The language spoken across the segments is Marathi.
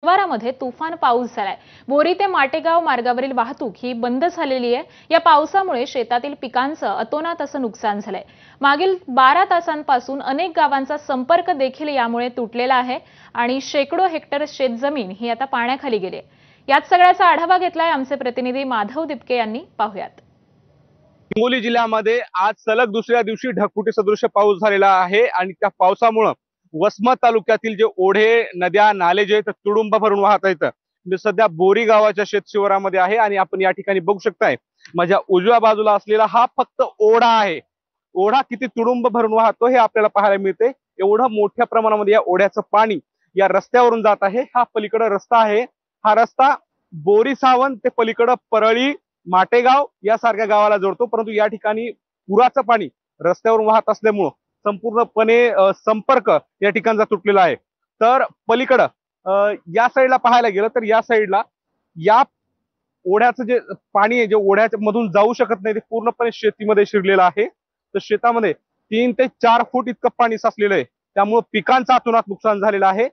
शनिवारामध्ये तुफान पाऊस झालाय। बोरी ते माटेगाव मार्गावरील वाहतूक ही बंद झालेली आहे। या पावसामुळे शेतातील पिकांचं अतोनात असं नुकसान झालंय। मागील 12 तासांपासून अनेक गावांचा संपर्क देखील यामुळे तुटलेला आहे आणि शेकडो हेक्टर शेतजमीन ही आता पाण्याखाली गेली आहे। यात सगळ्याचा आढावा घेतलाय आमचे प्रतिनिधी माधव दिपके यांनी। पाहूयात। हिंगोली जिल्ह्यामध्ये आज सलग दुसऱ्या दिवशी ढगफुटी सदृश पाऊस झालेला आहे आणि त्या पावसामुळे वसमत तालुक्यातील जे ओढे, नद्या, नाले जे आहेत तुडुंब भरून वाहत आहेत। मी सध्या बोरी गावाच्या शेतशिवारामध्ये आहे आणि आपण या ठिकाणी बघू शकताय माझ्या उजव्या बाजूला असलेला हा फक्त ओढा आहे। ओढा किती तुडुंब भरून वाहतो हे आपल्याला पाहायला मिळते। एवढं मोठ्या प्रमाणामध्ये या ओढ्याचं पाणी या रस्त्यावरून जात आहे। हा पलीकडे रस्ता आहे। हा रस्ता बोरी सावंत ते पलीकडे परळी, माटेगाव यासारख्या गावाला जोडतो, परंतु या ठिकाणी पुराचं पाणी रस्त्यावरून वाहत असल्यामुळे संपूर्णपणे संपर्क या ठिकाणचा तुटलेला आहे। तर पलीकडं या साईडला पाहायला गेलं तर या साईडला या ओढ्याचं जे पाणी आहे, जे ओढ्याच्या मधून जाऊ शकत नाही, ते पूर्णपणे शेतीमध्ये शिरलेलं आहे। तर शेतामध्ये 3 ते 4 फूट इतकं पाणी साचलेलं आहे, त्यामुळे पिकांचं अतोनात नुकसान झालेलं आहे।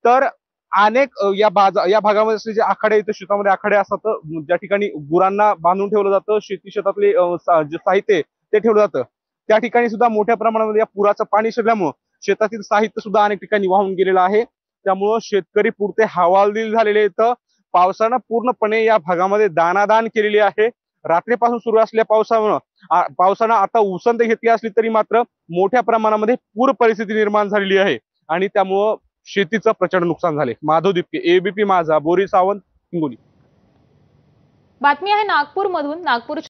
तर अनेक या भागामध्ये असे जे आखाडे इथे शेतामध्ये आखाडे असतात, ज्या ठिकाणी गुरांना बांधून ठेवलं जातं, शेती शेतातले जे साहित्य ते ठेवलं जातं, त्या ठिकाणी सुद्धा मोठ्या प्रमाणामध्ये या पुराचं पाणी शिरल्यामुळे शेतातील साहित्य सुद्धा अनेक ठिकाणी वाहून गेलेलं आहे। त्यामुळे शेतकरी पुरते हवालदिल झालेले आहेत। पावसानं पूर्णपणे या भागामध्ये दाणादाण केलेली आहे। रात्रीपासून सुरू असलेल्या पावसानं आता उसंत घेतली असली तरी मात्र मोठ्या प्रमाणामध्ये पूर परिस्थिती निर्माण झालेली आहे आणि त्यामुळं शेतीचं प्रचंड नुकसान झाले। माधव दिपके, एबीपी माझा, बोरी सावंत, हिंगोली। बातमी आहे नागपूरमधून। नागपूर